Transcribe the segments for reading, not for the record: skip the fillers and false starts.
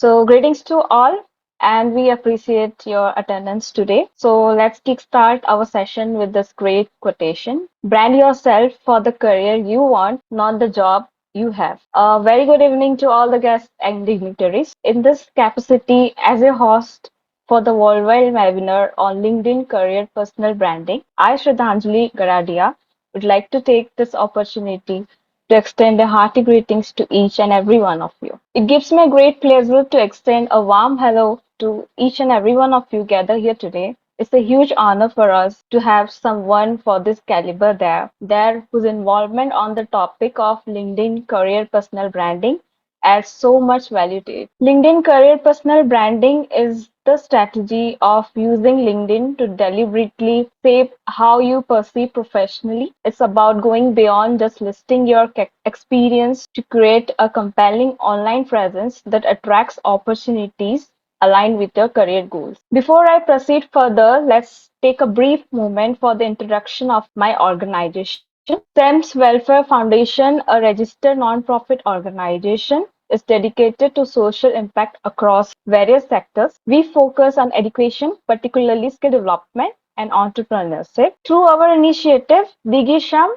Greetings to all, and we appreciate your attendance today. Let's kickstart our session with this great quotation. Brand yourself for the career you want, not the job you have. A very good evening to all the guests and dignitaries. In this capacity as a host for the worldwide webinar on LinkedIn Career Personal Branding, I, Shraddhanjali Garadia, would like to take this opportunity to extend a hearty greetings to each and every one of you. It gives me a great pleasure to extend a warm hello to each and every one of you gathered here today. It's a huge honor for us to have someone for this caliber there whose involvement on the topic of LinkedIn career personal branding adds so much value to it. LinkedIn career personal branding is the strategy of using LinkedIn to deliberately shape how you perceive professionally. It's about going beyond just listing your experience to create a compelling online presence that attracts opportunities aligned with your career goals. Before I proceed further, let's take a brief moment for the introduction of my organization. SEMS Welfare Foundation, a registered non-profit organization, is dedicated to social impact across various sectors. We focus on education, particularly skill development and entrepreneurship. Through our initiative, Digisham,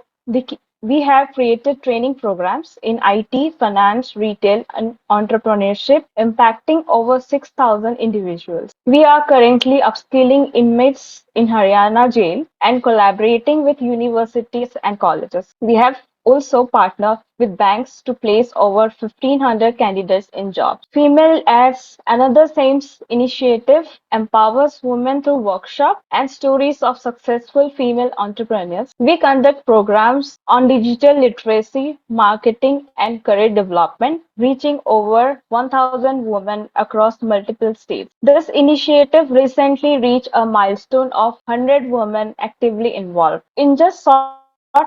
we have created training programs in IT, finance, retail, and entrepreneurship, impacting over 6,000 individuals. We are currently upskilling inmates in Haryana jail and collaborating with universities and colleges. We have also partnered with banks to place over 1,500 candidates in jobs. Female as another same initiative empowers women through workshops and stories of successful female entrepreneurs. We conduct programs on digital literacy, marketing, and career development, reaching over 1,000 women across multiple states. This initiative recently reached a milestone of 100 women actively involved. In just short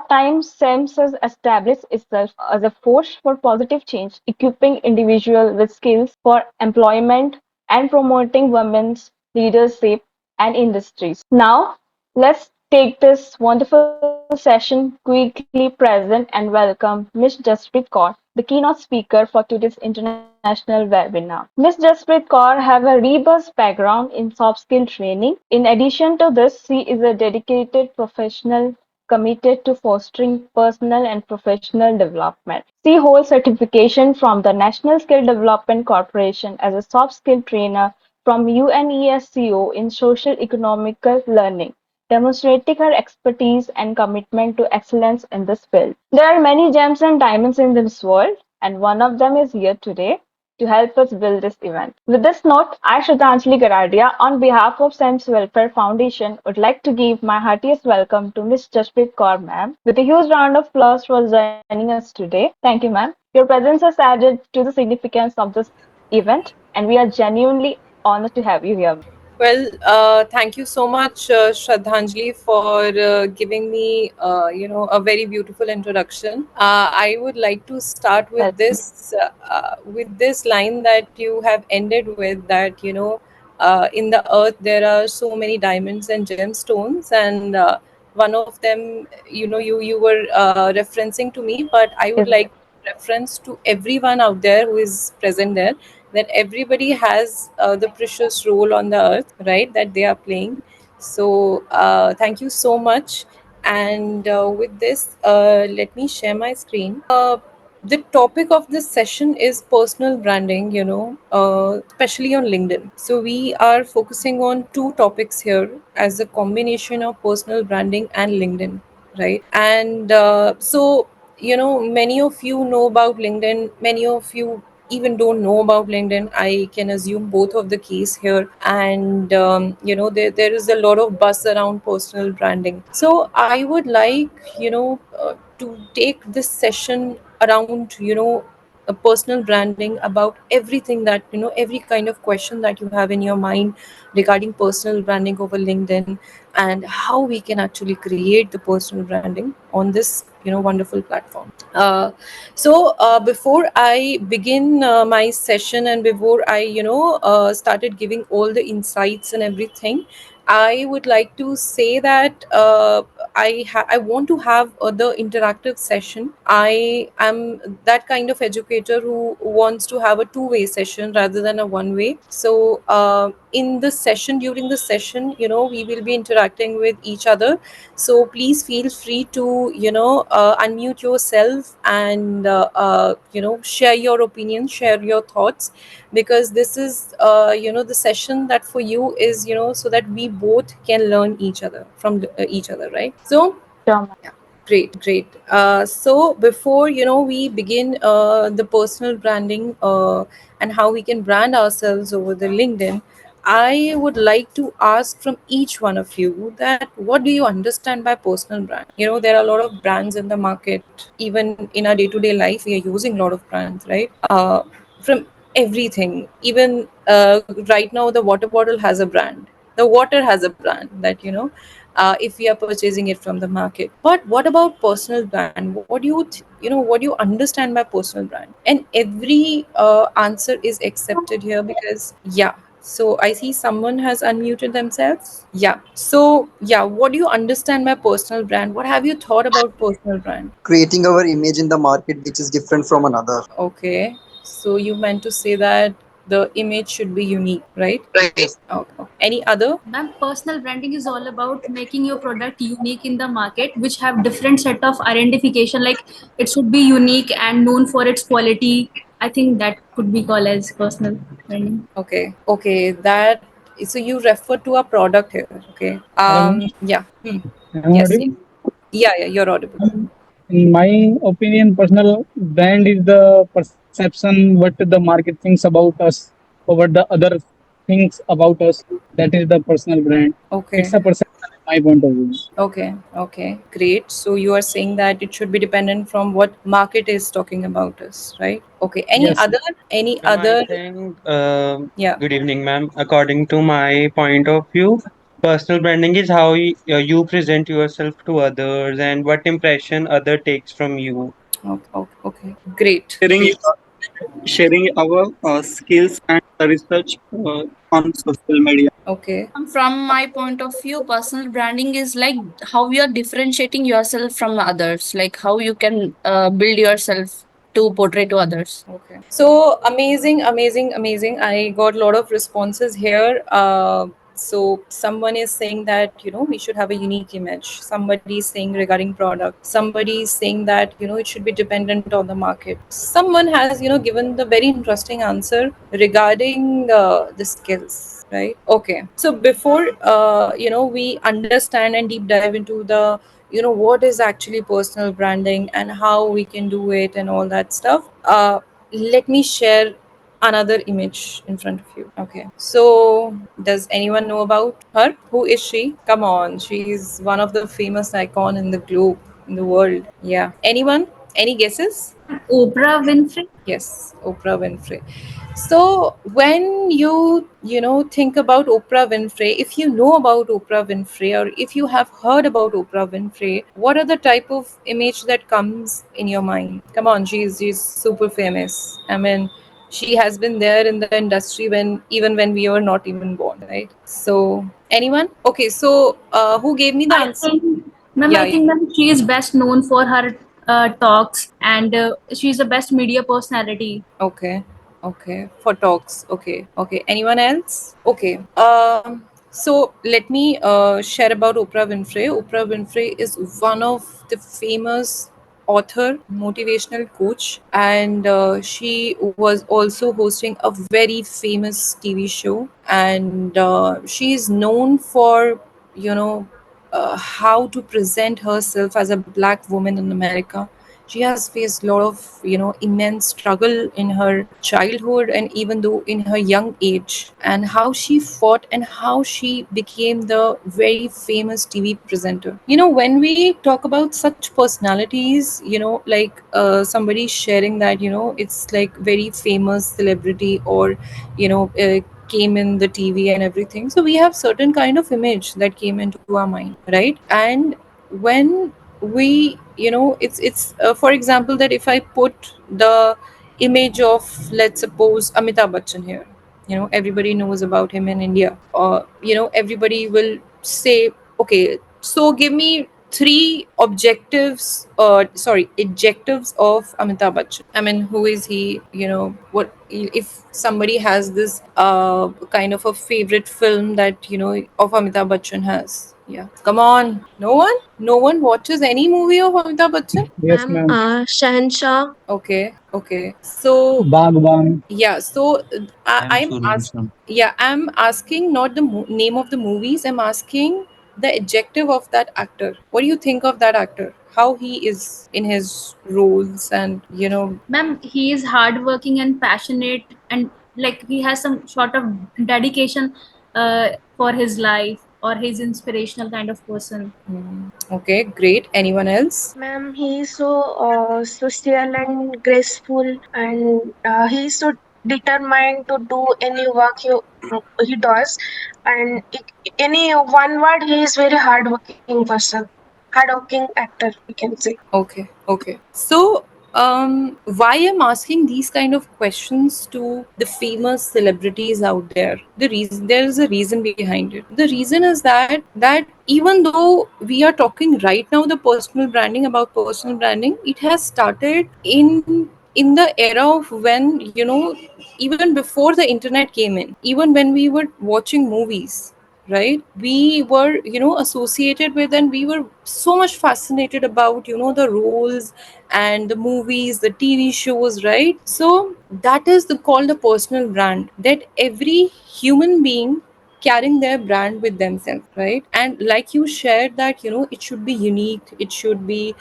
time, SEMS has established itself as a force for positive change, equipping individuals with skills for employment and promoting women's leadership and industries. Now, let's take this wonderful session quickly present and welcome Ms. Jasprit Kaur, the keynote speaker for today's international webinar. Ms. Jasprit Kaur have a robust background in soft skill training. In addition to this, she is a dedicated professional committed to fostering personal and professional development. She holds certification from the National Skill Development Corporation as a soft skill trainer from UNESCO in social economical learning, demonstrating her expertise and commitment to excellence in this field. There are many gems and diamonds in this world, and one of them is here today to help us build this event. With this note, I, Shraddhanjali Garadia, on behalf of SEMS Welfare Foundation, would like to give my heartiest welcome to Ms. Jasprit Kaur, ma'am, with a huge round of applause for joining us today. Thank you, ma'am. Your presence has added to the significance of this event, and we are genuinely honored to have you here, ma'am. Well, thank you so much, Shraddhanjali, for giving me, a very beautiful introduction. I would like to start Welcome. with this line that you have ended with. That in the earth there are so many diamonds and gemstones, and one of them, you were referencing to me, but I would Is like it? reference to everyone out there who is present there, that everybody has the precious role on the earth, right, that they are playing. So thank you so much. And with this, let me share my screen. The topic of this session is personal branding, especially on LinkedIn. So we are focusing on two topics here as a combination of personal branding and LinkedIn, right? And many of you know about LinkedIn, many of you even don't know about LinkedIn. I can assume both of the case here. And there is a lot of buzz around personal branding. So I would like, to take this session around, a personal branding, about everything that, every kind of question that you have in your mind regarding personal branding over LinkedIn, and how we can actually create the personal branding on this, wonderful platform. Before I begin my session, and before I, started giving all the insights and everything, I would like to say that I want to have the interactive session. I am that kind of educator who wants to have a two-way session rather than a one-way. So in the session, during the session, we will be interacting with each other. So please feel free to unmute yourself and share your opinions, share your thoughts, because this is the session that for you is so that we both can learn each other from each other, right? So Sure, ma'am. yeah, great, great. So before we begin the personal branding and how we can brand ourselves over the LinkedIn, I would like to ask from each one of you that what do you understand by personal brand? There are a lot of brands in the market. Even in our day-to-day life, we are using a lot of brands, right? From everything. Even right now, the water bottle has a brand. The water has a brand that if we are purchasing it from the market. But what about personal brand? What do you what do you understand by personal brand? And every answer is accepted here, because yeah. So I see someone has unmuted themselves. Yeah. So yeah, what do you understand by personal brand? What have you thought about personal brand? Creating our image in the market which is different from another. Okay. So you meant to say that the image should be unique, right? Yes. Okay. Any other? Ma'am, personal branding is all about making your product unique in the market, which have different set of identification. Like it should be unique and known for its quality. I think that could be called as personal branding. Okay. Okay. That, so you refer to a product here. Okay. Hello, Yeah. am I Yes. audible? Yeah. Yeah. You're audible. In my opinion, personal brand is the perception what the market thinks about us or what the other thinks about us. That is the personal brand. It's Okay. a perception in my point of view. Okay. Okay. Great. So you are saying that it should be dependent from what market is talking about us, right? Okay. Any Yes, other? Any Ma'am, I other? think, Yeah. good evening, ma'am. According to my point of view, personal branding is how you present yourself to others and what impression other takes from you. Okay. Okay. Okay. Great. sharing Great. sharing our skills and research on social media. Okay. From my point of view, personal branding is like how you are differentiating yourself from others, like how you can build yourself to portray to others. Okay. So amazing, amazing, amazing. I got a lot of responses here. So someone is saying that we should have a unique image. Somebody is saying regarding product. Somebody is saying that it should be dependent on the market. Someone has given the very interesting answer regarding the skills. Right. Okay. So before we understand and deep dive into the what is actually personal branding and how we can do it and all that stuff, let me share another image in front of you. Okay, so does anyone know about her? Who is she? Come on, she's one of the famous icon in the globe, in the world. Yeah, anyone? Any guesses? Oprah Winfrey. Yes, Oprah Winfrey. So when you think about Oprah Winfrey, if you know about Oprah Winfrey or if you have heard about Oprah Winfrey, what are the type of image that comes in your mind? Come on, she's super famous. I mean, she has been there in the industry when we were not even born, right? So anyone? Okay, so who gave me the I answer? think, ma'am, Yeah, I yeah. think ma'am, she is best known for her talks, and she's the best media personality. Okay, okay. For talks. Okay, okay. Anyone else? Okay. So let me share about Oprah Winfrey. Oprah Winfrey is one of the famous author, motivational coach, and she was also hosting a very famous TV show. And she is known for you know how to present herself as a black woman in America. She has faced a lot of immense struggle in her childhood and even though in her young age, and how she fought and how she became the very famous TV presenter. When we talk about such personalities, like somebody sharing that it's like very famous celebrity, or came in the TV and everything, so we have certain kind of image that came into our mind, right? And when we it's for example, that if I put the image of, let's suppose, Amitabh Bachchan here, everybody knows about him in India, or everybody will say, okay, so give me three adjectives of Amitabh Bachchan. I mean, who is he? What if somebody has this kind of a favorite film that of Amitabh Bachchan has? Yeah, come on, no one, no one watches any movie of Amitabh Bachchan. Yes, Ma'am, ma'am. Shahanshah. Okay, okay. So Bagban. yeah, so I'm I'm ask Suryavansham. yeah, I'm asking not the name of the movies. I'm asking the adjective of that actor. What do you think of that actor? How he is in his roles, and Ma'am, he is hardworking and passionate, and like he has some sort of dedication for his life, or his inspirational kind of person. okay, great. Anyone else? Ma'am, he is so social and graceful, and he is so determined to do any work he does. And any one word, he is very hardworking person, hardworking actor, we can say. Okay, okay. So, why I'm asking these kind of questions to the famous celebrities out there? There is a reason behind it. The reason is that even though we are talking right now the personal branding about personal branding, it has started in the era of when even before the internet came in, even when we were watching movies, right? We were associated with, and we were so much fascinated about the roles and the movies, the TV shows, right? So that is the called the personal brand, that every human being carrying their brand with themselves, right? And like you shared that it should be unique, it should be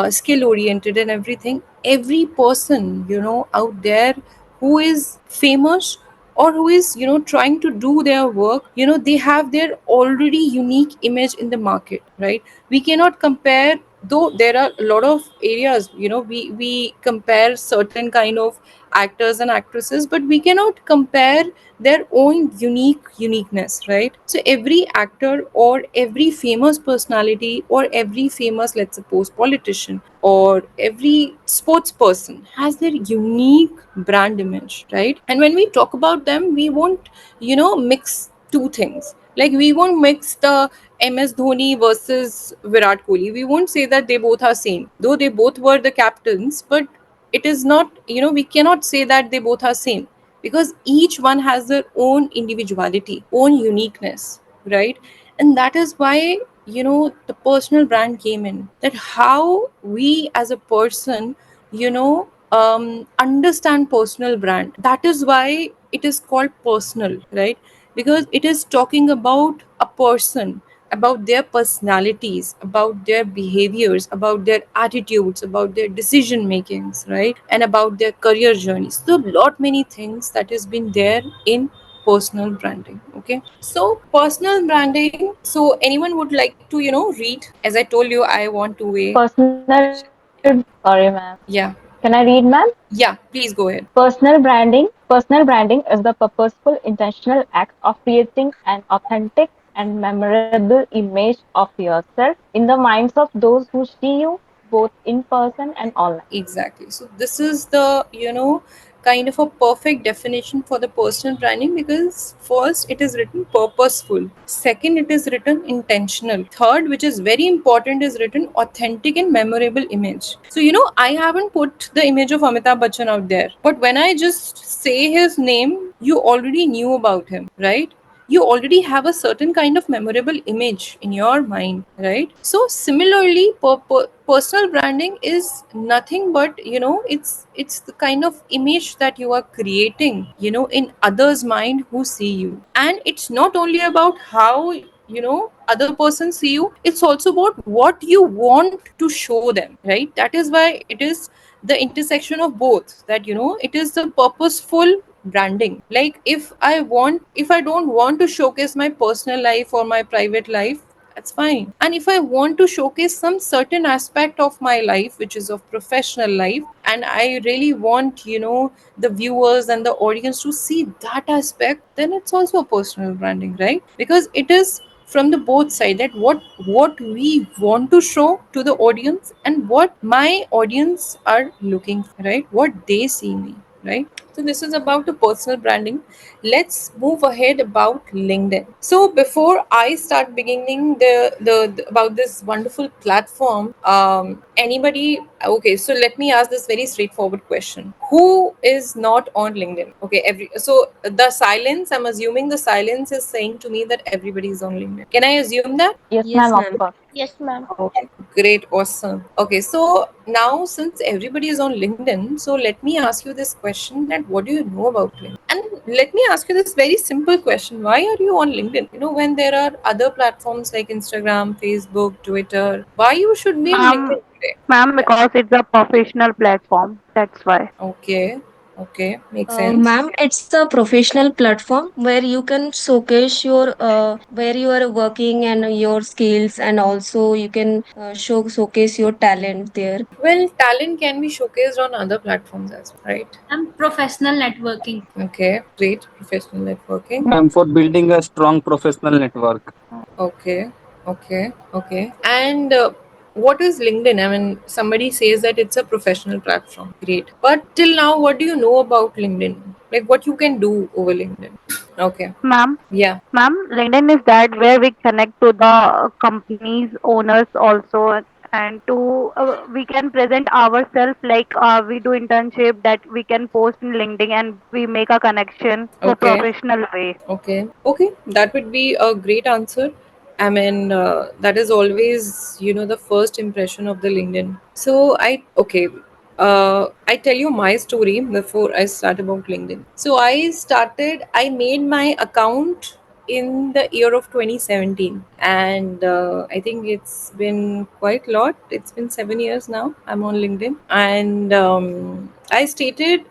skill oriented and everything. Every person out there who is famous, or who is trying to do their work, they have their already unique image in the market, right? We cannot compare, though there are a lot of areas, we compare certain kind of actors and actresses, but we cannot compare their own uniqueness, right? So every actor or every famous personality or every famous, let's suppose, politician or every sports person has their unique brand image, right? And when we talk about them, we won't mix two things. Like, we won't mix the MS Dhoni versus Virat Kohli. We won't say that they both are same, though they both were the captains. But it is not, we cannot say that they both are same, because each one has their own individuality, own uniqueness, right? And that is why the personal brand came in, that how we as a person understand personal brand. That is why it is called personal, right? Because it is talking about a person, about their personalities, about their behaviors, about their attitudes, about their decision makings, right? And about their career journeys. So lot many things that has been there in personal branding. Okay, so personal branding, so anyone would like to read? As I told you, I want to way. Sorry, ma'am. Yeah, Can I read, ma'am? yeah, please go ahead. Personal branding is the purposeful, intentional act of creating an authentic and memorable image of yourself in the minds of those who see you both in person and online. Exactly. So this is the kind of a perfect definition for the personal branding, because first it is written purposeful, second it is written intentional, third, which is very important, is written authentic and memorable image. So I haven't put the image of Amitabh Bachchan out there, but when I just say his name, you already knew about him, right? You already have a certain kind of memorable image in your mind, right? So similarly, personal branding is nothing but it's the kind of image that you are creating in others mind who see you. And it's not only about how other person see you, it's also about what you want to show them, right? That is why it is the intersection of both, that it is the purposeful branding. Like, if I don't want to showcase my personal life or my private life, that's fine. And if I want to showcase some certain aspect of my life, which is of professional life, and I really want the viewers and the audience to see that aspect, then it's also a personal branding, right? Because it is from the both side, that what we want to show to the audience and what my audience are looking for, right? What they see me, right? So this is about the personal branding. Let's move ahead about LinkedIn. So before I start beginning the about this wonderful platform, anybody, okay, so let me ask this very straightforward question. Who is not on LinkedIn? Okay, so the silence, I'm assuming the silence is saying to me that everybody is on LinkedIn. Can I assume that? Yes, Yes, ma'am, of ma'am. course. Yes, ma'am. Okay, great, awesome. Okay, so now since everybody is on LinkedIn, so let me ask you this question, that what do you know about LinkedIn? And let me ask you this very simple question. Why are you on LinkedIn? You know, when there are other platforms like Instagram, Facebook, Twitter, why you should be on Ma'am, LinkedIn today? ma'am, Yeah. because it's a professional platform. That's why. Okay, okay, makes sense. Ma'am, it's a professional platform where you can showcase your where you are working and your skills, and also you can showcase your talent there. Well, talent can be showcased on other platforms as well, right? And professional networking. Okay, great, professional networking. Ma'am, for building a strong professional network. Okay, okay, okay. And what is LinkedIn? I mean, somebody says that it's a professional platform. Great. But till now, what do you know about LinkedIn? Like what you can do over LinkedIn? Okay. Ma'am, Yeah. ma'am, LinkedIn is that where we connect to the companies owners also, and to we can present ourselves like we do internship that we can post in LinkedIn and we make a connection to a Okay. professional way. Okay. Okay. That would be a great answer. I mean, that is always, the first impression of the LinkedIn. So okay. I tell you my story before I start about LinkedIn. So I made my account in the year of 2017, and I think it's been quite a lot. It's been 7 years now I'm on LinkedIn, and I started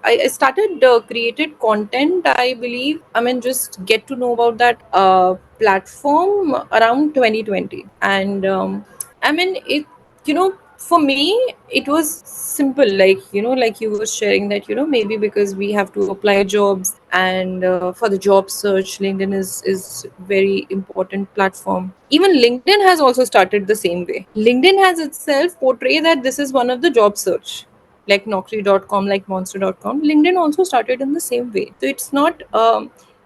created content, I believe. I mean, just get to know about that platform around 2020. And I mean, for me it was simple, like like you were sharing that maybe because we have to apply jobs, and for the job search, LinkedIn is very important platform. Even LinkedIn has also started the same way. LinkedIn has itself portrayed that this is one of the job search, like Naukri.com, like Monster.com. LinkedIn also started in the same way. So it's not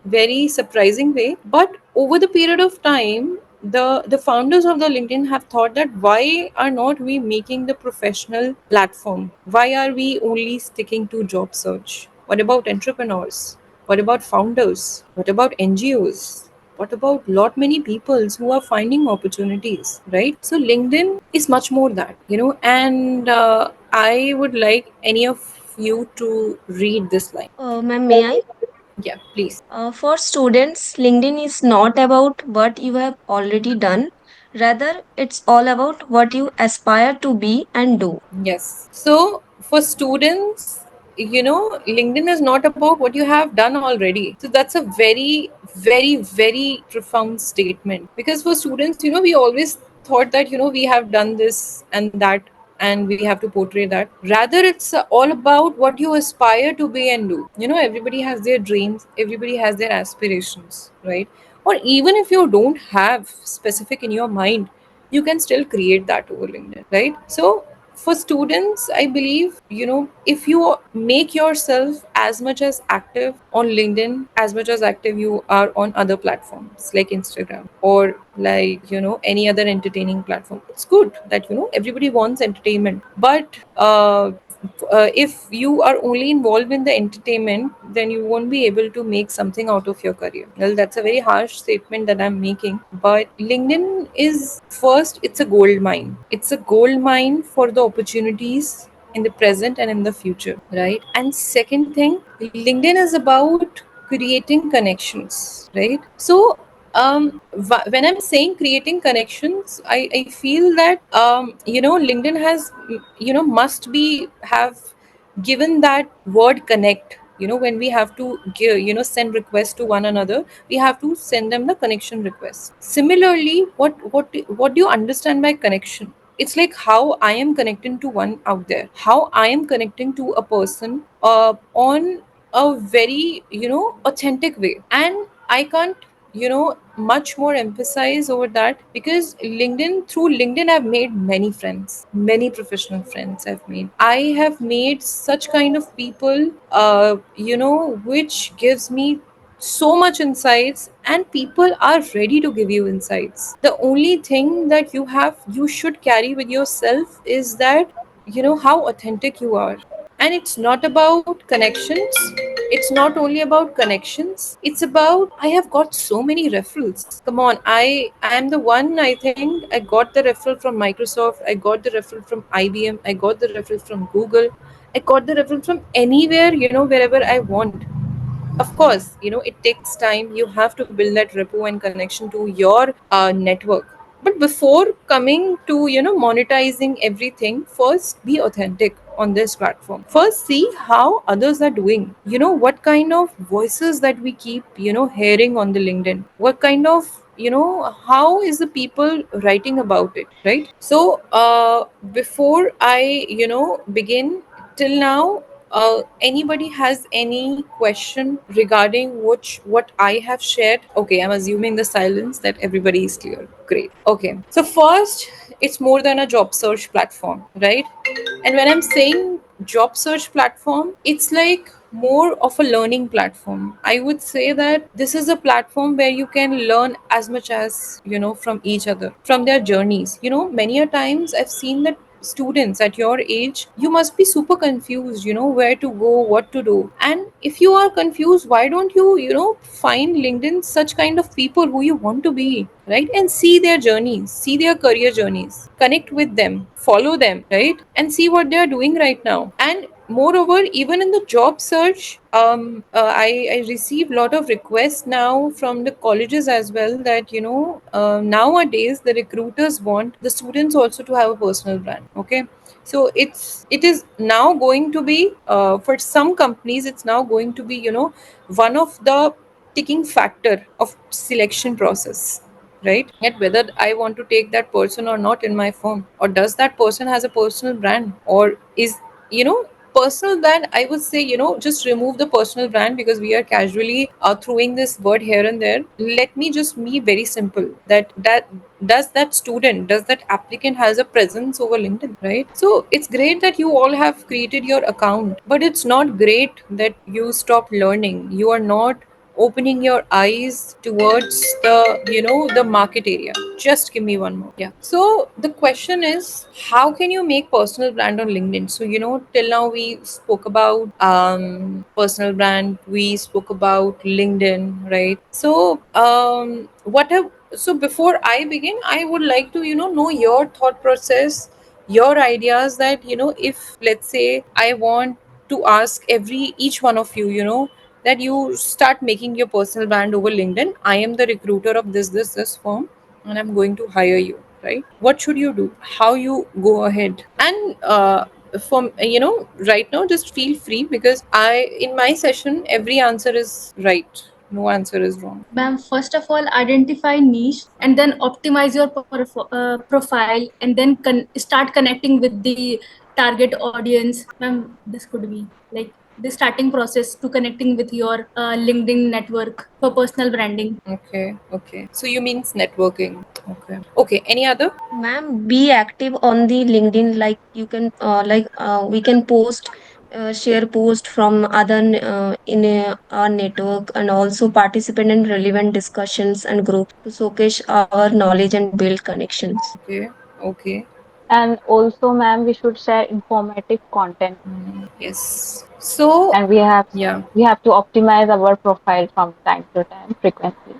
very surprising way, but over the period of time, the founders of the LinkedIn have thought that why are not we making the professional platform? Why are we only sticking to job search? What about entrepreneurs? What about founders? What about NGOs? What about lot many peoples who are finding opportunities, right? So LinkedIn is much more that, and I would like any of you to read this line. Ma'am, may I? Yeah, please. For students, LinkedIn is not about what you have already done. Rather, it's all about what you aspire to be and do. Yes. So for students, LinkedIn is not about what you have done already. So that's a very, very, very profound statement. Because for students, we always thought that, we have done this and that, and we have to portray that. Rather, it's all about what you aspire to be and do. Everybody has their dreams, everybody has their aspirations, right? Or even if you don't have specific in your mind, you can still create that over LinkedIn, right? So for students, I believe, if you make yourself as much as active on LinkedIn as much as active you are on other platforms like Instagram, or like any other entertaining platform, it's good that everybody wants entertainment. But if you are only involved in the entertainment, then you won't be able to make something out of your career. Well, that's a very harsh statement that I'm making, but LinkedIn is, first, it's a gold mine. It's a gold mine for the opportunities in the present and in the future, right? And second thing, LinkedIn is about creating connections, right? So when I'm saying creating connections, I feel that LinkedIn has must be have given that word connect. When we have to give, send requests to one another, we have to send them the connection request. Similarly, what do you understand by connection? It's like how I am connecting to one out there, how I am connecting to a person on a very authentic way, and I can't much more emphasis over that, because through LinkedIn I've made many friends, many professional friends I've made. I have made such kind of people, which gives me so much insights, and people are ready to give you insights. The only thing that you should carry with yourself is that how authentic you are. And it's not about connections, it's not only about connections, it's about, I have got so many referrals. Come on, I am the one. I think I got the referral from Microsoft, I got the referral from IBM, I got the referral from Google, I got the referral from anywhere, wherever I want. Of course, it takes time. You have to build that repo and connection to your network. But before coming to monetizing everything, first be authentic on this platform. First, see how others are doing. What kind of voices that we keep hearing on the LinkedIn. What kind of how is the people writing about it, right? So before I begin, till now, anybody has any question regarding what I have shared? Okay, I'm assuming the silence that everybody is clear. Great. Okay. So first, it's more than a job search platform, right? And when I'm saying job search platform, it's like more of a learning platform. I would say that this is a platform where you can learn as much as from each other, from their journeys. Many a times I've seen that students at your age, you must be super confused, where to go, what to do. And if you are confused, why don't you find LinkedIn such kind of people who you want to be, right? And see their journeys, see their career journeys, connect with them, follow them, right? And see what they are doing right now. And moreover, even in the job search, I receive a lot of requests now from the colleges as well, that nowadays the recruiters want the students also to have a personal brand. Okay, so it is now going to be, for some companies, it's now going to be one of the ticking factor of selection process, right? Yet whether I want to take that person or not in my firm, or does that person has a personal brand, or is personal brand, I would say, just remove the personal brand, because we are casually throwing this word here and there. Let me just be very simple, that does that student, does that applicant has a presence over LinkedIn, right? So it's great that you all have created your account, but it's not great that you stop learning. You are not opening your eyes towards the market area. Just give me one more. Yeah, so the question is, how can you make personal brand on LinkedIn? So till now we spoke about personal brand, we spoke about LinkedIn, right? So so before I begin, I would like to know your thought process, your ideas, that if let's say I want to ask each one of you, that you start making your personal brand over LinkedIn. I am the recruiter of this firm, and I'm going to hire you, right? What should you do? How you go ahead? And from right now, just feel free, because in my session, every answer is right. No answer is wrong. Ma'am, first of all, identify niche and then optimize your profile and then start connecting with the target audience. Ma'am, this could be like the starting process to connecting with your LinkedIn network for personal branding. Okay. So you means networking. Okay. Any other? Ma'am, be active on the LinkedIn. Like you can, we can post, share post from other in our network, and also participate in relevant discussions and groups to showcase our knowledge and build connections. Okay. And also, ma'am, we should share informative content, Yes. So and we have yeah. we have to optimize our profile from time to time, frequently.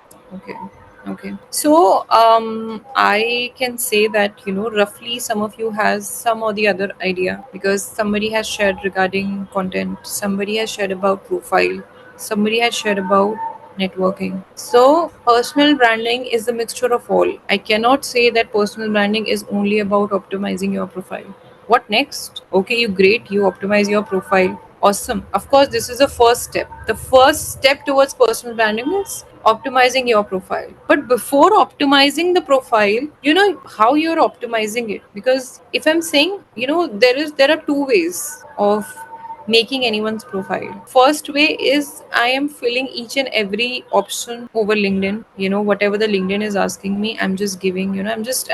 Okay. So I can say that roughly some of you has some or the other idea, because somebody has shared regarding content, somebody has shared about profile, somebody has shared about networking. So personal branding is a mixture of all. I cannot say that personal branding is only about optimizing your profile. What next? Okay, you optimize your profile. Awesome. Of course, this is the first step. The first step towards personal branding is optimizing your profile. But before optimizing the profile, how you're optimizing it. Because if I'm saying, there are two ways of making anyone's profile. First way is I am filling each and every option over LinkedIn. Whatever the LinkedIn is asking me, I'm just giving. I'm just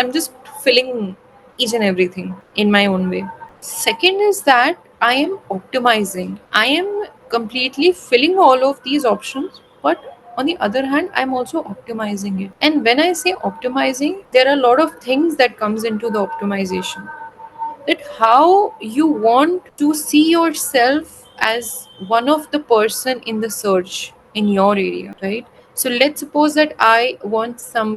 filling each and everything in my own way. Second is that I am optimizing. I am completely filling all of these options, but on the other hand, I'm also optimizing it. And when I say optimizing, there are a lot of things that comes into the optimization, that how you want to see yourself as one of the person in the search in your area, right? So let's suppose that I want some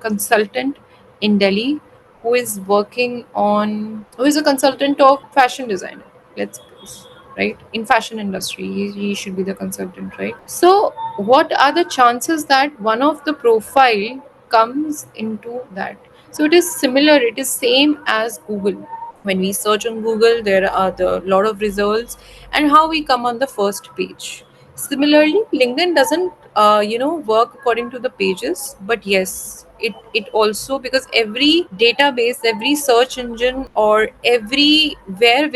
consultant in Delhi who is a consultant of fashion designer, let's suppose, right? In fashion industry, he should be the consultant, right? So what are the chances that one of the profile comes into that? So it is similar, it is same as Google. When we search on Google, there are the lot of results and how we come on the first page. Similarly, LinkedIn doesn't work according to the pages, but yes, it also, because every database, every search engine, or everywhere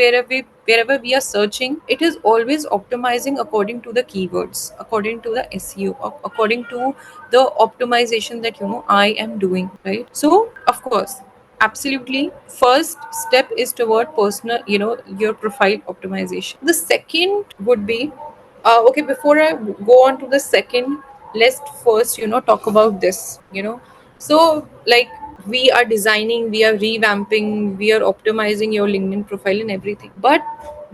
wherever we are searching, it is always optimizing according to the keywords, according to the SEO, according to the optimization that I am doing, right? So of course, absolutely, first step is toward personal, your profile optimization. The second would be, okay, before I go on to the second, let's first talk about this. So like, we are designing, we are revamping, we are optimizing your LinkedIn profile and everything, but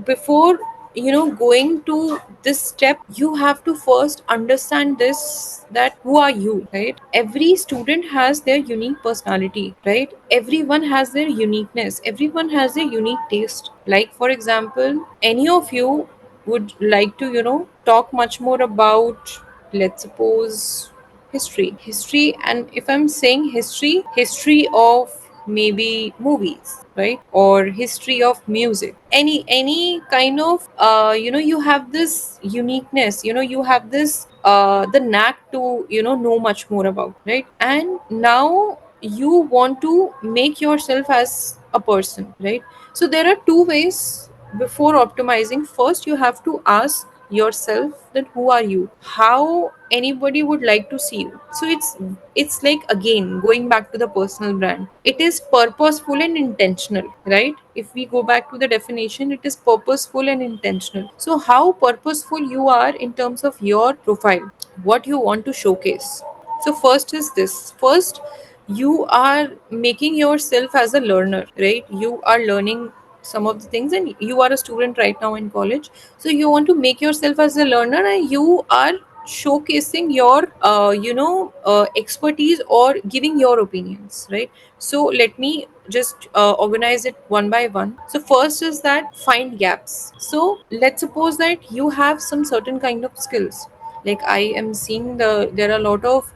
before going to this step, you have to first understand this, that who are you, right? Every student has their unique personality, right? Everyone has their uniqueness, everyone has their unique taste. Like for example, any of you would like to talk much more about, let's suppose, history. And if I'm saying history of maybe movies, right? Or history of music, any kind of, you have this uniqueness, you have this the knack to know much more about, right? And now you want to make yourself as a person, right? So there are two ways before optimizing. First, you have to ask yourself that who are you, how anybody would like to see you. So it's like, again, going back to the personal brand, it is purposeful and intentional, right? If we go back to the definition, it is purposeful and intentional. So how purposeful you are in terms of your profile, what you want to showcase. So first is this. First, you are making yourself as a learner, right? You are learning some of the things, and you are a student right now in college. So you want to make yourself as a learner, and you are showcasing your expertise, or giving your opinions, right? So let me just organize it one by one. So first is that find gaps. So let's suppose that you have some certain kind of skills. Like I am seeing there are a lot of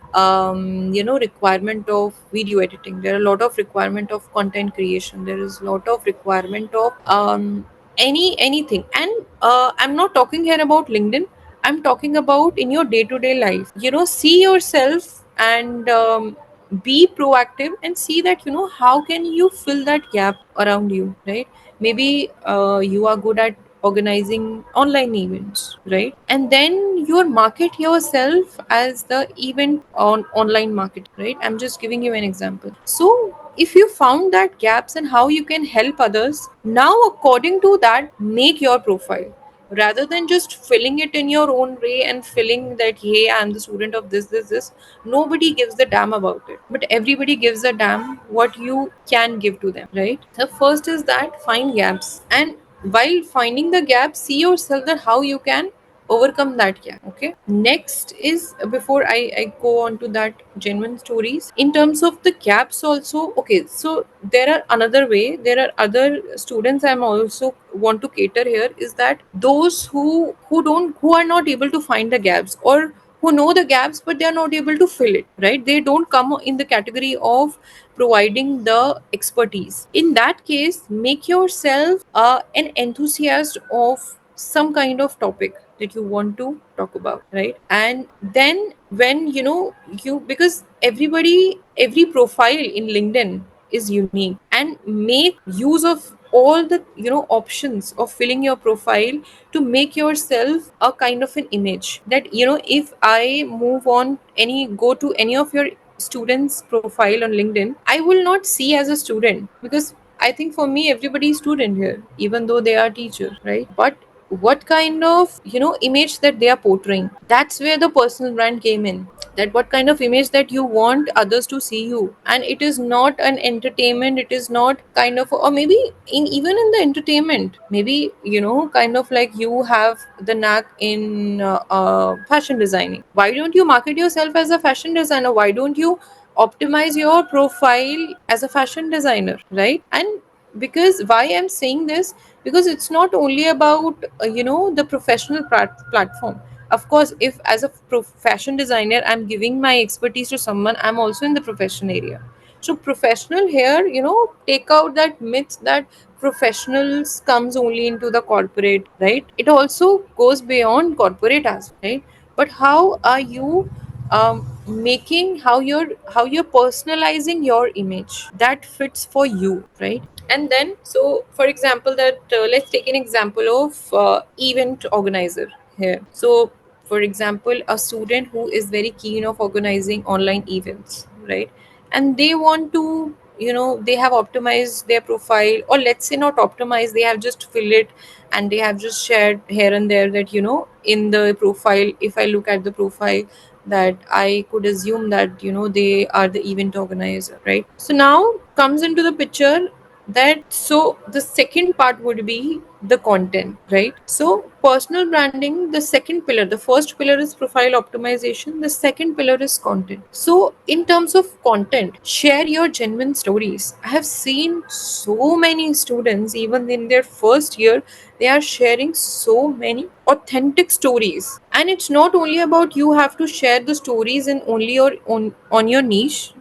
requirement of video editing, there are a lot of requirement of content creation, there is a lot of requirement of anything. And I'm not talking here about LinkedIn, I'm talking about in your day-to-day life. See yourself, and be proactive, and see that how can you fill that gap around you, right? Maybe you are good at organizing online events, right? And then you market yourself as the event on online market, right? I'm just giving you an example. So if you found that gaps and how you can help others, now according to that, make your profile, rather than just filling it in your own way and filling that, hey, I'm the student of this. Nobody gives a damn about it, but everybody gives a damn what you can give to them, right? The first is that find gaps, and while finding the gap, see yourself that how you can overcome that gap. Okay, next is, before I go on to that genuine stories in terms of the gaps also. Okay, so there are another way, there are other students I'm also want to cater here, is that those who are not able to find the gaps, or who know the gaps but they are not able to fill it, right? They don't come in the category of providing the expertise. In that case, make yourself an enthusiast of some kind of topic that you want to talk about, right? And then when you, because every profile in LinkedIn is unique, and make use of all the options of filling your profile to make yourself a kind of an image that if I move on go to any of your students profile on LinkedIn, I will not see as a student, because I think for me everybody is student here, even though they are teacher, right? But what kind of image that they are portraying, that's where the personal brand came in. That what kind of image that you want others to see you. And it is not an entertainment, it is not kind of, or maybe even in the entertainment, maybe kind of like you have the knack in fashion designing. Why don't you market yourself as a fashion designer? Why don't you optimize your profile as a fashion designer, right? And because why I'm saying this, because it's not only about the professional platform. Of course, if as a fashion designer I'm giving my expertise to someone, I'm also in the profession area. So professional here, take out that myth that professionals comes only into the corporate, right? It also goes beyond corporate as well, right? But how are you making, how you're personalizing your image that fits for you, right? And then, so for example, that let's take an example of event organizer here. So for example, a student who is very keen of organizing online events, right? And they want to, they have optimized their profile, or let's say not optimized, they have just filled it, and they have just shared here and there that in the profile, if I look at the profile, that I could assume that they are the event organizer, right? So now comes into the picture that, so the second part would be the content, right? So personal branding, the second pillar, the first pillar is profile optimization, the second pillar is content. So in terms of content, share your genuine stories. I have seen so many students, even in their first year, they are sharing so many authentic stories. And it's not only about you have to share the stories in only your on your niche,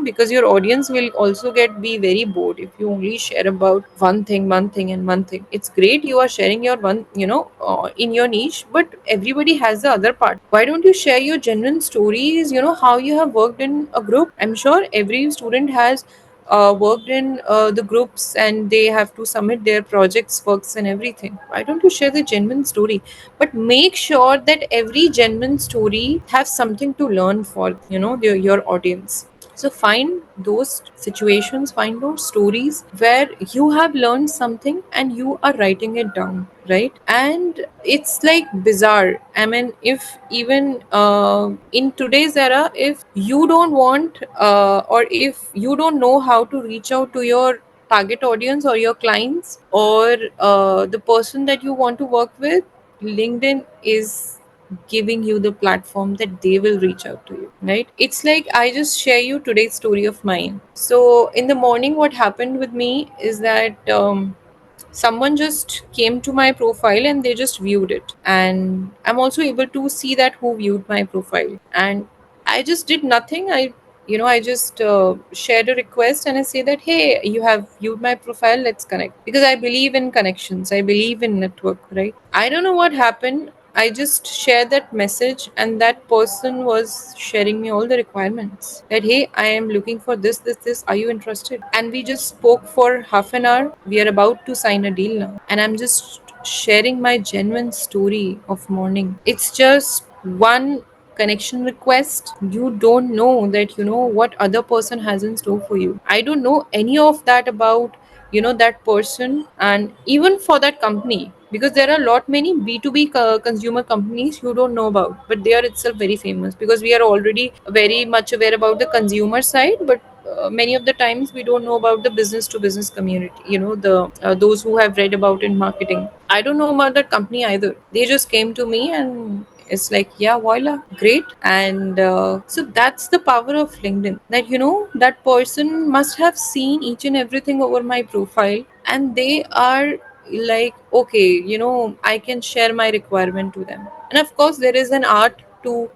because your audience will also be very bored if you only share about one thing and one thing. It's great you are sharing your one, in your niche, but everybody has the other part. Why don't you share your genuine stories, how you have worked in a group? I'm sure every student has worked in the groups, and they have to submit their projects, works and everything. Why don't you share the genuine story? But make sure that every genuine story has something to learn for your audience. So find those situations, find those stories where you have learned something and you are writing it down, right? And it's like bizarre. I mean, if even in today's era, if you don't want or if you don't know how to reach out to your target audience or your clients, or the person that you want to work with, LinkedIn is giving you the platform that they will reach out to you, right? It's like, I just share you today's story of mine. So in the morning, what happened with me is that someone just came to my profile and they just viewed it, and I'm also able to see that who viewed my profile. And I just did nothing. I just shared a request and I say that, hey, you have viewed my profile, let's connect, because I believe in connections, I believe in network, right? I don't know what happened. I just shared that message, and that person was sharing me all the requirements that, hey, I am looking for this. Are you interested? And we just spoke for half an hour. We are about to sign a deal now. And I'm just sharing my genuine story of morning. It's just one connection request. You don't know that what other person has in store for you. I don't know any of that about that person, and even for that company, because there are a lot many B2B consumer companies you don't know about, but they are itself very famous, because we are already very much aware about the consumer side, but many of the times we don't know about the business to business community, the those who have read about in marketing. I don't know about that company either. They just came to me, and it's like, yeah, voila, great. And so that's the power of LinkedIn, that that person must have seen each and everything over my profile, and they are like, okay, I can share my requirement to them. And of course there is an art to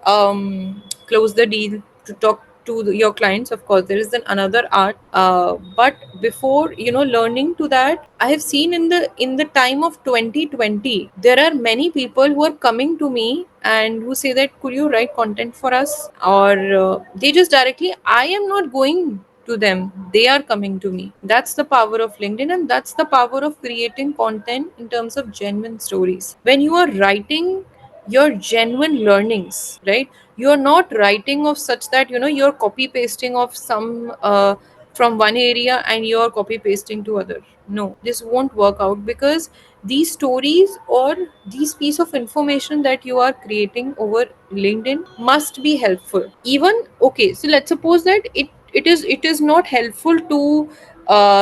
close the deal, to talk to your clients. Of course there is another art, but before learning to that, I have seen in the time of 2020, there are many people who are coming to me and who say that, could you write content for us? Or they just directly, I am not going to them, they are coming to me. That's the power of LinkedIn, and that's the power of creating content in terms of genuine stories. When you are writing your genuine learnings, right, you're not writing of such that you're copy pasting of some from one area and you're copy pasting to other. No, this won't work out, because these stories or these piece of information that you are creating over LinkedIn must be helpful. Even, okay, so let's suppose that it is not helpful to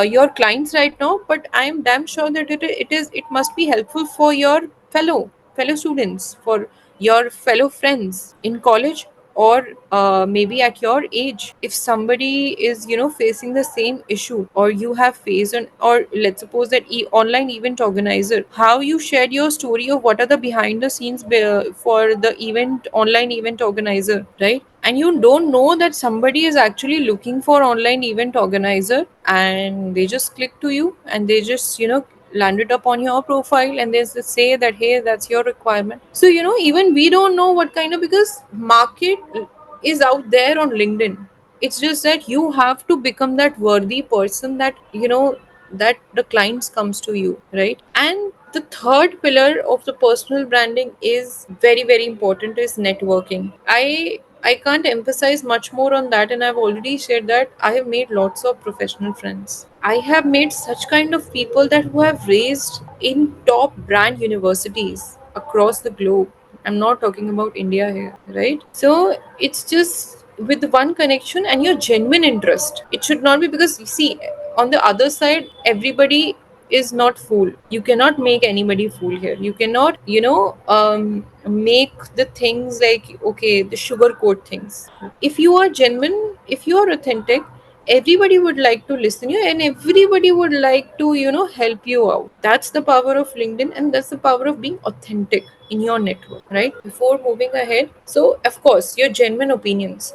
your clients right now, but I am damn sure that it must be helpful for your fellow students, for your fellow friends in college, or maybe at your age. If somebody is facing the same issue, or you have faced, or let's suppose that online event organizer, how you shared your story of what are the behind the scenes for the online event organizer, right? And you don't know that somebody is actually looking for online event organizer, and they just click to you, and they just landed up on your profile, and they just say that, hey, that's your requirement. So even we don't know what kind of, because market is out there on LinkedIn. It's just that you have to become that worthy person, that that the clients comes to you, right? And the third pillar of the personal branding is very, very important, is networking. I can't emphasize much more on that, and I've already shared that I have made lots of professional friends. I have made such kind of people that who have raised in top brand universities across the globe. I'm not talking about India here, right? So it's just with one connection and your genuine interest. It should not be, because you see, on the other side, everybody is not fool. You cannot make anybody fool here. You cannot make the things like, okay, the sugar coat things. If you are genuine, if you are authentic, everybody would like to listen to you, and everybody would like to help you out. That's the power of LinkedIn, and that's the power of being authentic in your network, right? Before moving ahead, so of course your genuine opinions,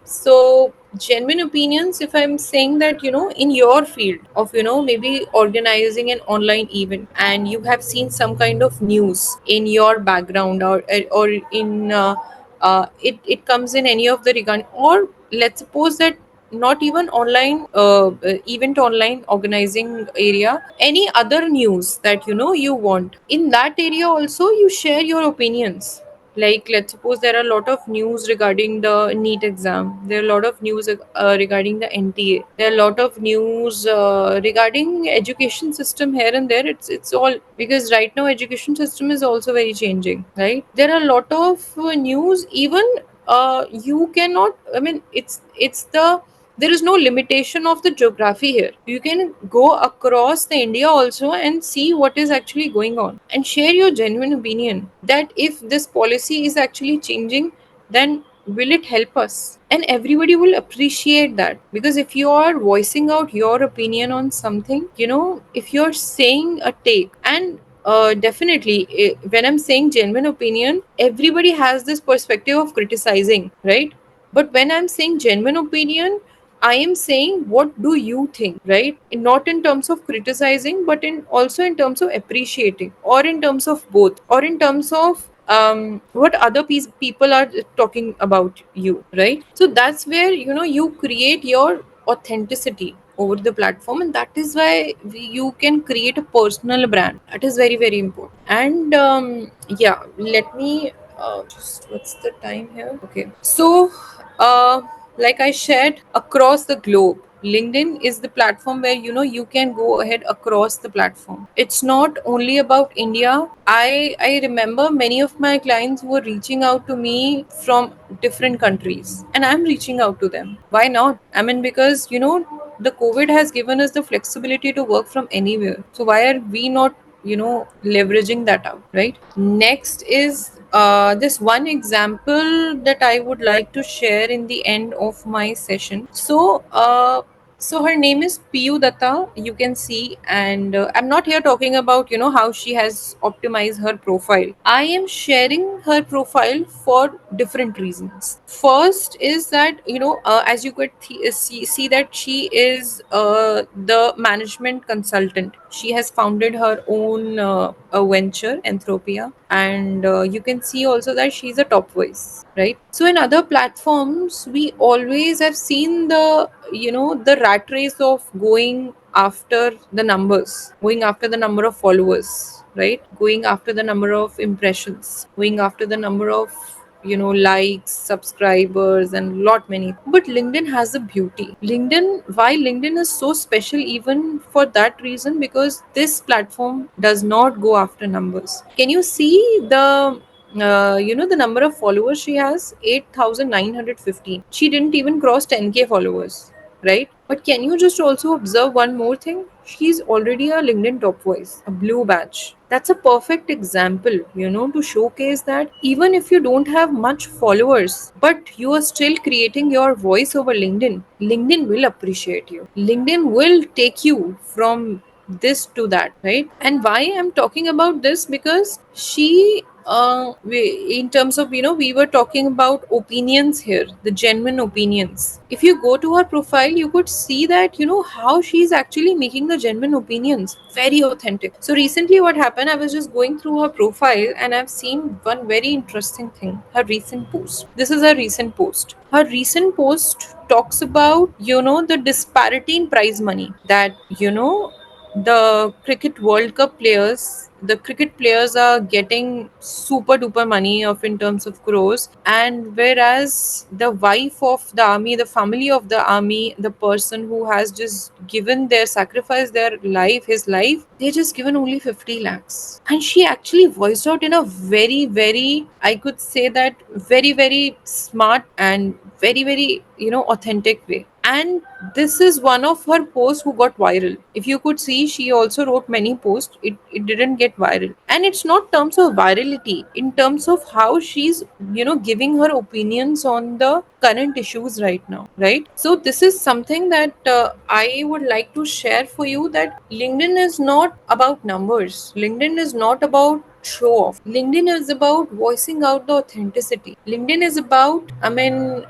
so genuine opinions, if I'm saying that in your field of maybe organizing an online event, and you have seen some kind of news in your background, or in it comes in any of the regard, or let's suppose that not even online event online organizing area, any other news that you want, in that area also you share your opinions. Like, let's suppose there are a lot of news regarding the NEET exam. There are a lot of news regarding the NTA. There are a lot of news regarding education system here and there. It's all because right now education system is also very changing, right? There are a lot of news. Even you cannot. I mean, it's the there is no limitation of the geography here. You can go across the India also and see what is actually going on, and share your genuine opinion that if this policy is actually changing, then will it help us? And everybody will appreciate that, because if you are voicing out your opinion on something, if you're saying a take, and definitely, when I'm saying genuine opinion, everybody has this perspective of criticizing, right? But when I'm saying genuine opinion, I am saying, what do you think, right? Not in terms of criticizing, but in also in terms of appreciating, or in terms of both, or in terms of what other people are talking about you, right? So that's where you create your authenticity over the platform, and that is why you can create a personal brand. That is very, very important. And yeah, let me just, what's the time here? Okay, so uh, like I shared, across the globe, LinkedIn is the platform where you can go ahead across the platform. It's not only about India. I remember many of my clients were reaching out to me from different countries, and I'm reaching out to them. Why not? I mean, because the COVID has given us the flexibility to work from anywhere. So why are we not leveraging that out, right? Next is this one example that I would like to share in the end of my session. So her name is Piyu Datta, you can see, and I'm not here talking about how she has optimized her profile. I am sharing her profile for different reasons. First is that as you could see that she is the management consultant. She has founded her own a venture, Anthropia, and you can see also that she's a top voice, right? So in other platforms, we always have seen the the rat race of going after the numbers, going after the number of followers, right? Going after the number of impressions, going after the number of likes, subscribers, and lot many. But LinkedIn has a beauty. Why LinkedIn is so special, even for that reason, because this platform does not go after numbers. Can you see the number of followers she has? 8,915. She didn't even cross 10K followers, right? But can you just also observe one more thing? She's already a LinkedIn top voice, a blue badge. That's a perfect example, to showcase that even if you don't have much followers, but you are still creating your voice over LinkedIn, LinkedIn will appreciate you. LinkedIn will take you from this to that, right? And why I'm talking about this, because in terms of we were talking about opinions here, the genuine opinions. If you go to her profile, you could see that how she's actually making the genuine opinions very authentic. So recently what happened, I was just going through her profile and I've seen one very interesting thing. Her recent post, this is a recent post. Her recent post talks about the disparity in prize money, that the cricket players are getting super duper money of in terms of crores, and whereas the wife of the army, the family of the army, the person who has just given their sacrifice their life, his life, they just given only 50 lakhs. And she actually voiced out in a very very, I could say that, very very smart and very very authentic way. And this is one of her posts who got viral. If you could see, she also wrote many posts. It didn't get viral. And it's not terms of virality, in terms of how she's giving her opinions on the current issues right now, right? So this is something that I would like to share for you, that LinkedIn is not about numbers. LinkedIn is not about show off. LinkedIn is about voicing out the authenticity. LinkedIn is about,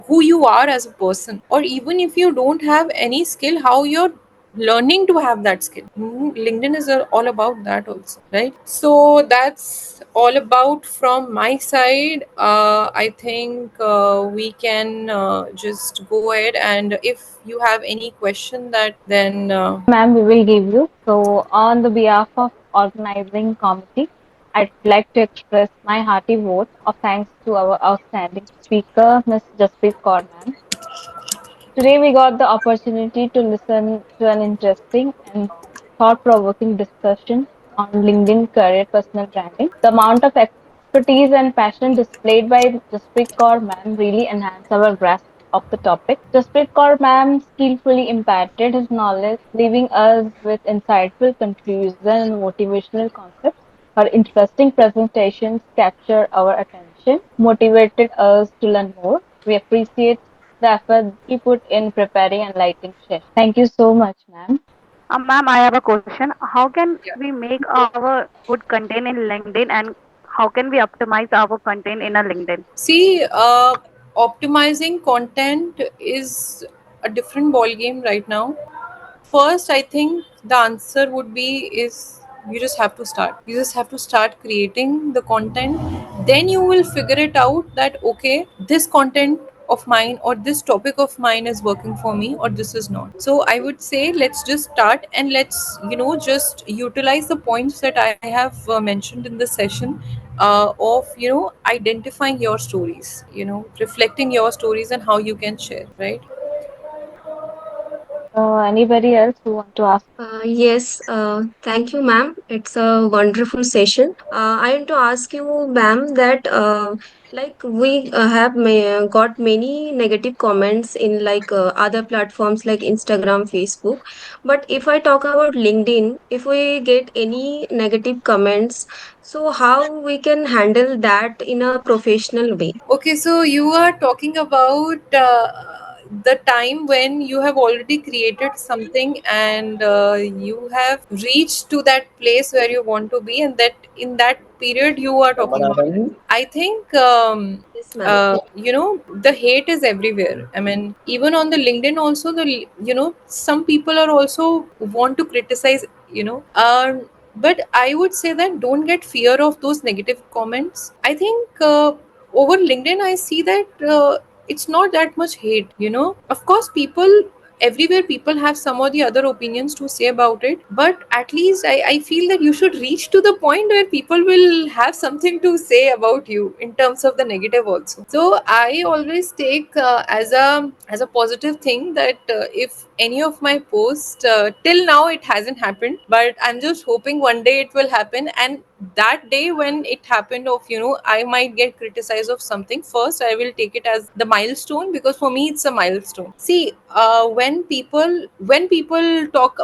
who you are as a person, or even if you don't have any skill, how you're learning to have that skill. LinkedIn is all about that also, right? So that's all about from my side. I think we can just go ahead, and if you have any question, that then Ma'am, we will give you. So, on the behalf of organizing committee, I'd like to express my hearty vote of thanks to our outstanding speaker, Ms. Jasprit Kaur ma'am. Today, we got the opportunity to listen to an interesting and thought-provoking discussion on LinkedIn career personal branding. The amount of expertise and passion displayed by Jasprit Kaur ma'am really enhanced our grasp of the topic. Jasprit Kaur ma'am skillfully imparted his knowledge, leaving us with insightful conclusions and motivational concepts. Her interesting presentations captured our attention, motivated us to learn more. We appreciate the effort you put in preparing and lighting session. Thank you so much, ma'am. Ma'am, I have a question. How can Yeah. we make our good content in LinkedIn, and how can we optimize our content in a LinkedIn? See, optimizing content is a different ball game right now. First, I think the answer would be is you just have to start. You just have to start creating the content. Then you will figure it out that okay, this content of mine or this topic of mine is working for me, or this is not. So I would say let's just start, and let's just utilize the points that I have mentioned in the session, of identifying your stories, reflecting your stories and how you can share, right? Anybody else who want to ask? Yes, thank you, ma'am. It's a wonderful session. I want to ask you, ma'am, that like we have got many negative comments in like other platforms like Instagram, Facebook. But if I talk about LinkedIn, if we get any negative comments, so how we can handle that in a professional way? Okay, so you are talking about the time when you have already created something, and you have reached to that place where you want to be, and that in that period you are talking about it. I think Yes, ma'am. the hate is everywhere. I mean, even on the LinkedIn also, some people are also want to criticize But I would say that don't get fear of those negative comments. I think over LinkedIn, I see that it's not that much hate. Of course, everywhere people have some or the other opinions to say about it, but at least I feel that you should reach to the point where people will have something to say about you in terms of the negative also. So I always take as a positive thing that if any of my posts, till now it hasn't happened, but I'm just hoping one day it will happen. And that day when it happened, of I might get criticized of something, first I will take it as the milestone, because for me it's a milestone. See, when people talk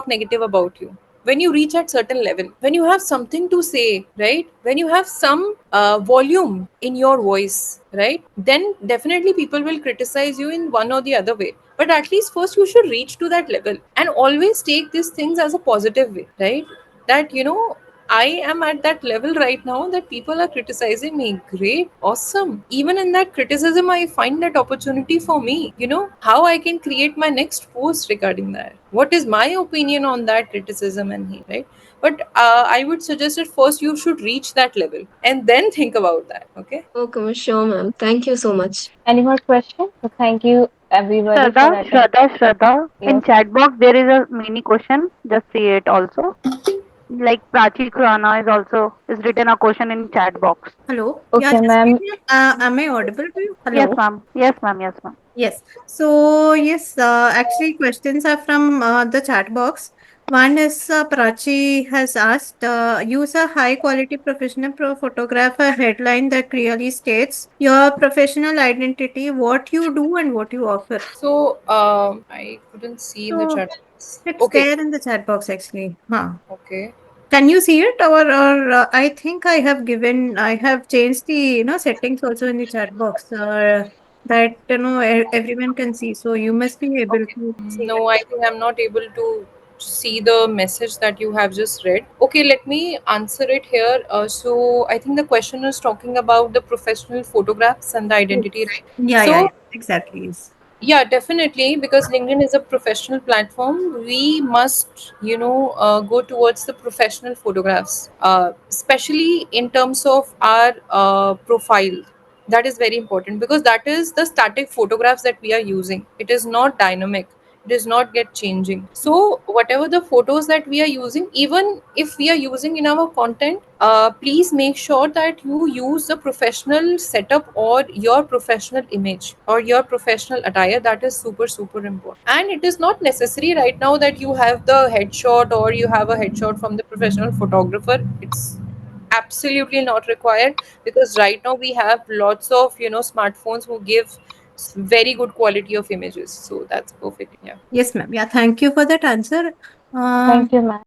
negative about you, when you reach at certain level, when you have something to say, right, when you have some volume in your voice, right, then definitely people will criticize you in one or the other way. But at least first you should reach to that level, and always take these things as a positive way, right? That I am at that level right now that people are criticizing me. Great, awesome. Even in that criticism, I find that opportunity for me. How I can create my next post regarding that. What is my opinion on that criticism and hate, right? But I would suggest that first you should reach that level and then think about that. Okay. Okay, ma'am, sure, ma'am. Thank you so much. Any more questions? So thank you everybody for attending. Shraddha. In Yes. chat box there is a mini question. Just see it also. Like Prachi Khurana is written a question in chat box. Hello. Yeah, Okay, ma'am. am I audible to you? Yes, Hello. ma'am. Yes, ma'am. Yes, ma'am. Yes. So yes, actually questions are from the chat box. One is Prachi has asked, use a high quality professional photographer headline that clearly states your professional identity, what you do and what you offer. So I couldn't see in the So chat box. it's Okay. there in the chat box actually. Huh. Okay. Can you see it, or I think I have changed the settings also in the chat box that everyone can see. So you must be able Okay. to see No, I that. think I'm not able to see the message that you have just read. Okay, let me answer it here. So I think the question is talking about the professional photographs and the identity, Yes. right? Yeah, So exactly. Yes. yeah, definitely, because LinkedIn is a professional platform. We must, go towards the professional photographs, especially in terms of our profile. That is very important, because that is the static photographs that we are using. It is not dynamic. It is not get changing. So whatever the photos that we are using, even if we are using in our content, please make sure that you use the professional setup or your professional image or your professional attire. That is super super important. And it is not necessary right now that you have the headshot or you have a headshot from the professional photographer. It's absolutely not required, because right now we have lots of smartphones who give very good quality of images. So that's perfect. Yeah. Yes, ma'am. Yeah, thank you for that answer. Thank you, ma'am.